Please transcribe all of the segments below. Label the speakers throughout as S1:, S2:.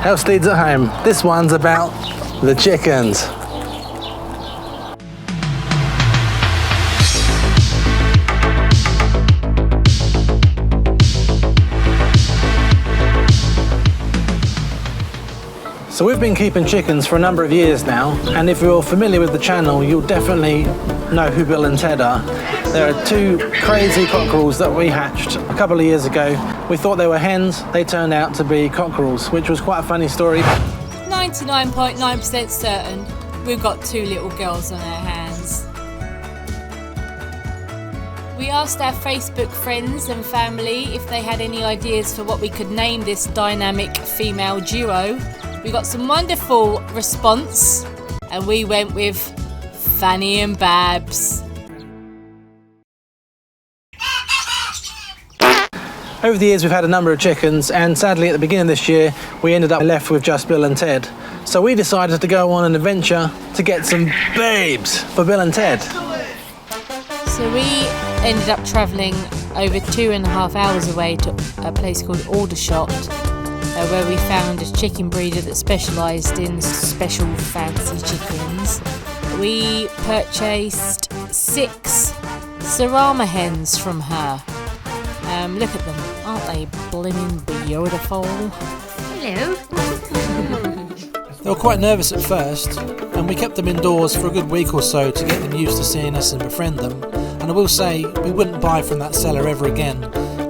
S1: Helsteeds at home. This one's about the chickens. So we've been keeping chickens for a number of years now, and if you're familiar with the channel, you'll definitely know who Bill and Ted are. There are two crazy cockerels that we hatched a couple of years ago. We thought they were hens, they turned out to be cockerels, which was quite a funny story.
S2: 99.9% certain we've got two little girls on our hands. We asked our Facebook friends and family if they had any ideas for what we could name this dynamic female duo. We got some wonderful response, and we went with Fanny and Babs.
S1: Over the years we've had a number of chickens, and sadly at the beginning of this year we ended up left with just Bill and Ted. So we decided to go on an adventure to get some babes for Bill and Ted.
S2: So we ended up travelling over 2.5 hours away to a place called Aldershot, where we found a chicken breeder that specialised in special fancy chickens. We purchased 6 Serama hens from her. Look at them, aren't they blimmin' beautiful? Hello.
S1: They were quite nervous at first, and we kept them indoors for a good week or so to get them used to seeing us and befriend them. And I will say, we wouldn't buy from that seller ever again.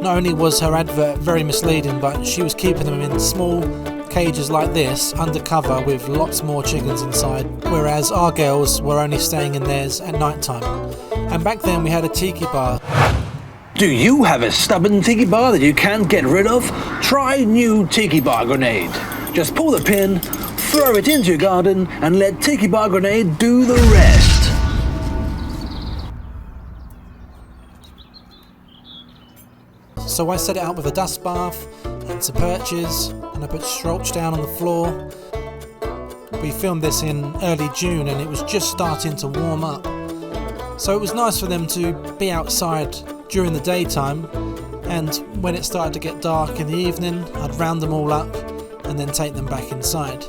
S1: Not only was her advert very misleading, but she was keeping them in small cages like this, undercover, with lots more chickens inside, whereas our girls were only staying in theirs at night time. And back then we had a tiki bar.
S3: Do you have a stubborn tiki bar that you can't get rid of? Try new Tiki Bar Grenade. Just pull the pin, throw it into your garden, and let Tiki Bar Grenade do the rest.
S1: So I set it up with a dust bath and some perches, and I put Strolch down on the floor. We filmed this in early June and it was just starting to warm up. So it was nice for them to be outside during the daytime, and when it started to get dark in the evening, I'd round them all up and then take them back inside.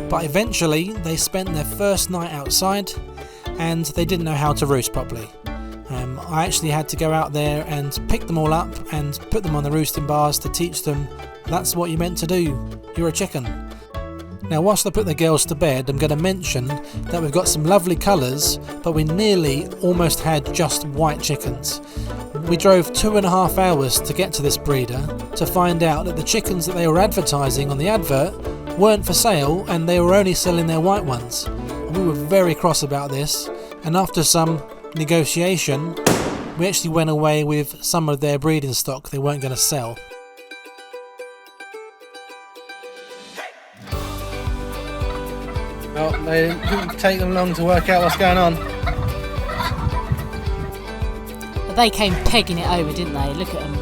S1: But eventually they spent their first night outside, and they didn't know how to roost properly. I actually had to go out there and pick them all up and put them on the roosting bars to teach them that's what you're meant to do, you're a chicken. Now whilst I put the girls to bed, I'm going to mention that we've got some lovely colours, but we nearly almost had just white chickens. We drove 2.5 hours to get to this breeder to find out that the chickens that they were advertising on the advert weren't for sale, and they were only selling their white ones. We were very cross about this, and after some negotiation we actually went away with some of their breeding stock they weren't going to sell. Well, they didn't take them long to work out what's going on.
S2: They came pegging it over, didn't they? Look at them.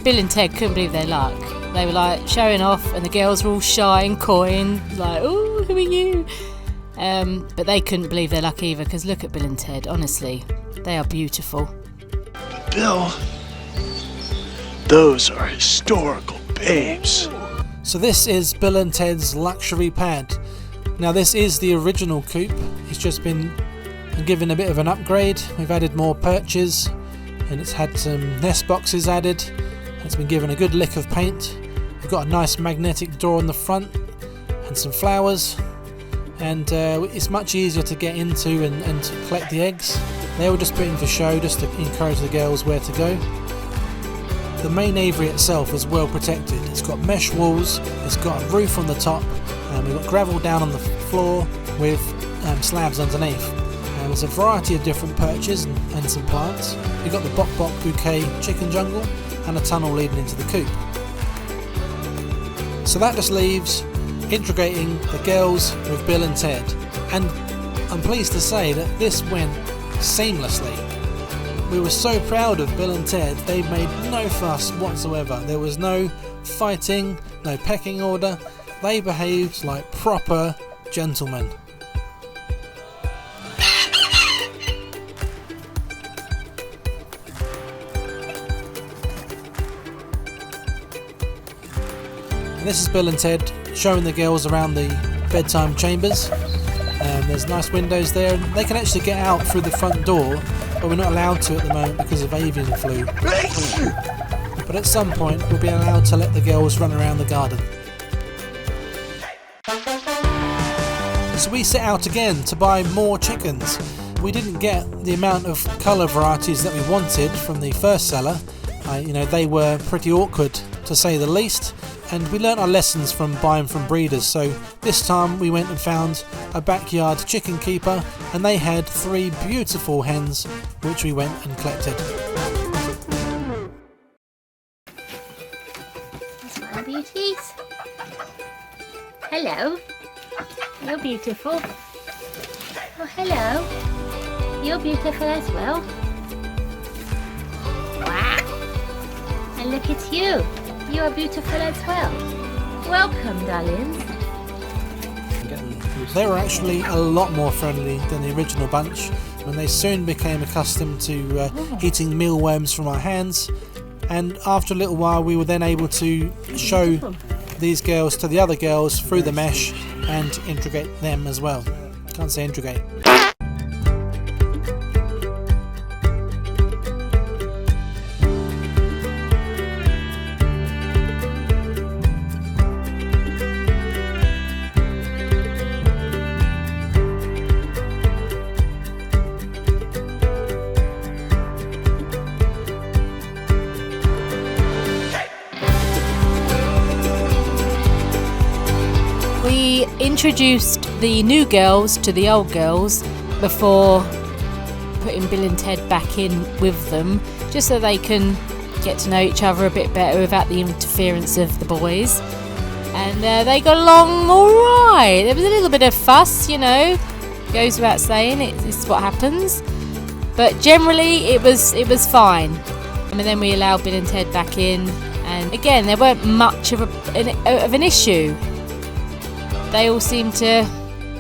S2: Bill and Ted couldn't believe their luck. They were like showing off, and the girls were all shy and coy and like, "Oh, who are you?" But they couldn't believe their luck either, because look at Bill and Ted. Honestly, they are beautiful.
S4: Bill, those are historical babes.
S1: So this is Bill and Ted's luxury pad. Now this is the original coop. It's just been given a bit of an upgrade. We've added more perches, and it's had some nest boxes added. It's been given a good lick of paint. We've got a nice magnetic door on the front and some flowers, and it's much easier to get into and to collect the eggs. They were just put in for show, just to encourage the girls where to go. The main aviary itself is well protected. It's got mesh walls, it's got a roof on the top, and we've got gravel down on the floor with slabs underneath. There's a variety of different perches and some plants. We've got the Bok Bok Bouquet chicken jungle and a tunnel leading into the coop. So that just leaves integrating the girls with Bill and Ted, and I'm pleased to say that this went seamlessly. We were so proud of Bill and Ted. They made no fuss whatsoever. There was no fighting, no pecking order. They behaved like proper gentlemen. And this is Bill and Ted showing the girls around the bedtime chambers. There's nice windows there, and they can actually get out through the front door, but we're not allowed to at the moment because of avian flu. But at some point we'll be allowed to let the girls run around the garden. So we set out again to buy more chickens. We didn't get the amount of colour varieties that we wanted from the first seller. They were pretty awkward to say the least, and we learnt our lessons from buying from breeders. So this time we went and found a backyard chicken keeper, and they had 3 beautiful hens which we went and collected.
S2: Smile, beauties. Hello. You're beautiful. Oh, hello. You're beautiful as well. Wow. And look at you. You are beautiful as well. Welcome, darlings.
S1: They were actually a lot more friendly than the original bunch, when they soon became accustomed to eating mealworms from our hands. And after a little while we were then able to show these girls to the other girls through the mesh and integrate them as well. Can't say integrate.
S2: We introduced the new girls to the old girls before putting Bill and Ted back in with them, just so they can get to know each other a bit better without the interference of the boys. And they got along alright. There was a little bit of fuss, goes without saying, it's what happens. But generally it was fine. And then we allowed Bill and Ted back in, and again there weren't much of an issue. They all seemed to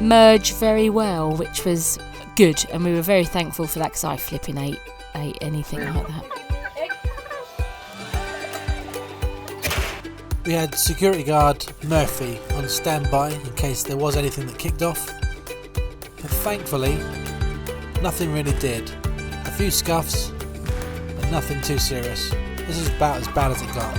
S2: merge very well, which was good, and we were very thankful for that, because I flipping ate anything like that.
S1: We had security guard Murphy on standby in case there was anything that kicked off, but thankfully nothing really did. A few scuffs, but nothing too serious. This is about as bad as it got.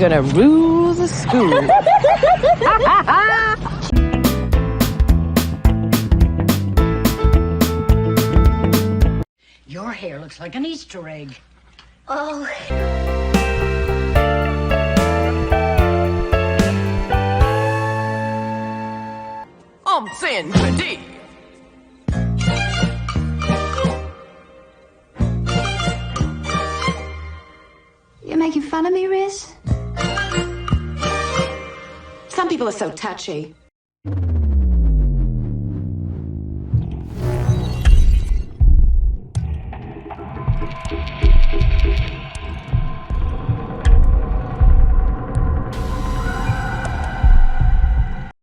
S5: We're gonna rule the school.
S6: Your hair looks like an Easter egg.
S2: Oh.
S5: I'm saying ready.
S7: You're making fun of me, Riz?
S8: Some people are so touchy.